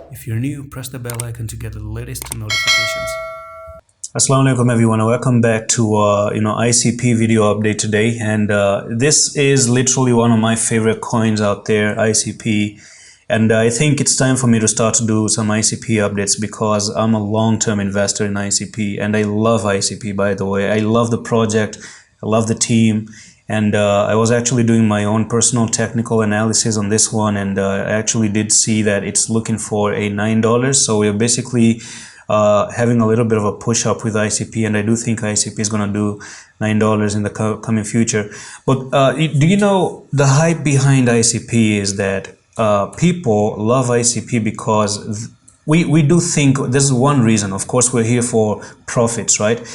If you're new, press the bell icon to get the latest notifications. Assalamu alaikum everyone, welcome back to ICP video update today. And this is literally one of my favorite coins out there, ICP. And I think it's time for me to start to do some ICP updates because I'm a long-term investor in ICP and I love ICP, by the way. I love the project, I love the team, and I was actually doing my own personal technical analysis on this one, and I actually did see that it's looking for a $9. So we're basically having a little bit of a push up with ICP, and I do think ICP is going to do $9 in the coming future. But do you know the hype behind ICP is that people love ICP because we do think this is one reason. Of course, we're here for profits, right?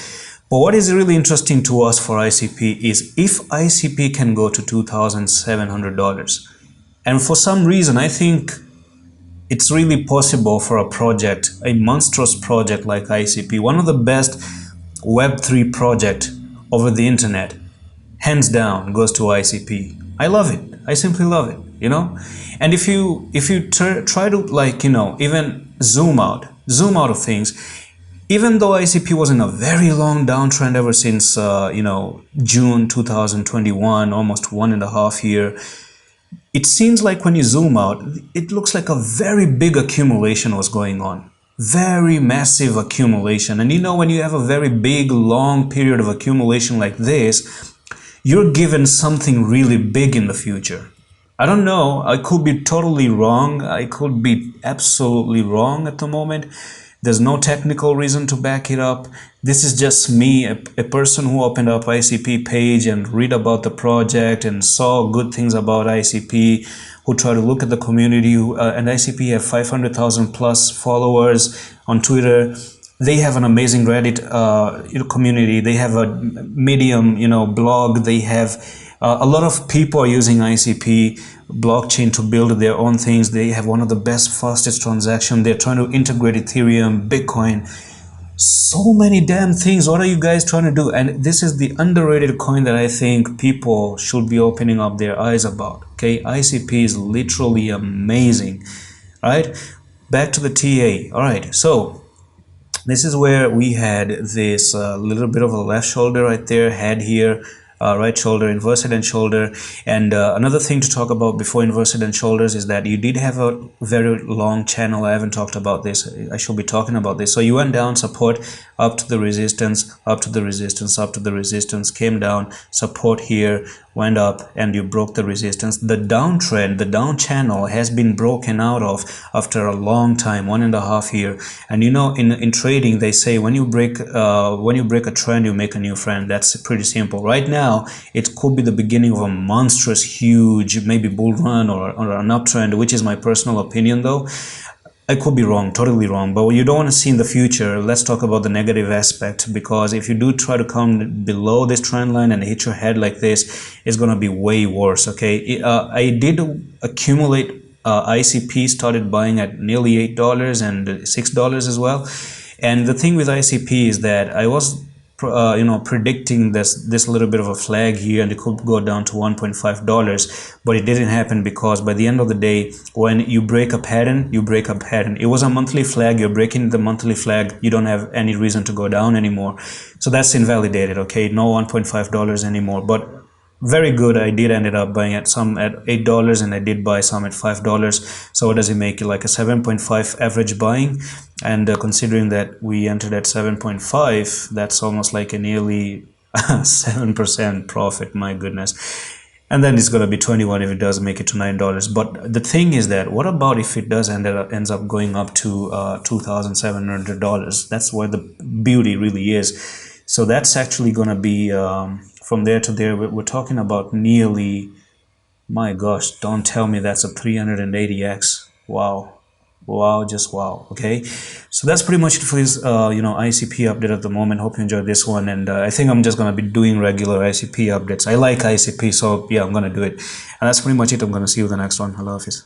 But what is really interesting to us for ICP is if ICP can go to $2,700, and for some reason I think it's really possible for a project, a monstrous project like ICP, one of the best Web3 project over the internet, hands down goes to ICP. I love it. I simply love it, you know. And if you try to even zoom out of things, even though ICP was in a very long downtrend ever since June 2021, almost 1.5 years, it seems like when you zoom out, it looks like a very big accumulation was going on. Very massive accumulation. And you know, when you have a very big, long period of accumulation like this, you're given something really big in the future. I don't know. I could be totally wrong. I could be absolutely wrong at the moment. There's no technical reason to back it up. This is just me, a person who opened up ICP page and read about the project and saw good things about ICP, who try to look at the community. And ICP have 500,000 plus followers on Twitter. They have an amazing Reddit community. They have a Medium blog. They have a lot of people are using ICP blockchain to build their own things. They have one of the best, fastest transactions. They're trying to integrate Ethereum, Bitcoin, so many damn things. What are you guys trying to do? And this is the underrated coin that I think people should be opening up their eyes about. Okay, ICP is literally amazing. All right, back to the TA. All right, so this is where we had this little bit of a left shoulder right there, head here, right shoulder, inverse head and shoulder. And another thing to talk about before inverse head and shoulders is that you did have a very long channel. I haven't talked about this. I should be talking about this. So you went down, support, up to the resistance, up to the resistance, up to the resistance, came down, support here, went up, and you broke the resistance. The downtrend, the down channel has been broken out of after a long time, 1.5 years. And you know, in trading, they say when you break a trend, you make a new friend. That's pretty simple. Right now, it could be the beginning of a monstrous, huge, maybe bull run or an uptrend, which is my personal opinion though. I could be wrong, totally wrong, but what you don't want to see in the future, let's talk about the negative aspect, because if you do try to come below this trend line and hit your head like this, it's going to be way worse, okay? I did accumulate ICP, started buying at nearly $8 and $6 as well. And the thing with ICP is that I was predicting this little bit of a flag here, and it could go down to $1.5, but it didn't happen because by the end of the day, when you break a pattern, you break a pattern. It was a monthly flag. You're breaking the monthly flag. You don't have any reason to go down anymore. So that's invalidated. Okay, no $1.5 anymore. But very good. I did ended up buying at some at $8, and I did buy some at $5. So what does it make? Like a 7.5 average buying, and considering that we entered at 7.5, that's almost like a nearly 7% profit. My goodness. And then it's going to be 21 if it does make it to $9. But the thing is that what about if it does ends up going up to $2,700? That's where the beauty really is. So that's actually going to be from there to there. We're talking about nearly, my gosh, don't tell me that's a 380x. Wow. Wow, just wow. Okay, so that's pretty much it for this ICP update at the moment. Hope you enjoyed this one, and I think I'm just gonna be doing regular ICP updates. I like ICP, so yeah, I'm gonna do it, and that's pretty much it. I'm gonna see you in the next one. Allah Hafiz.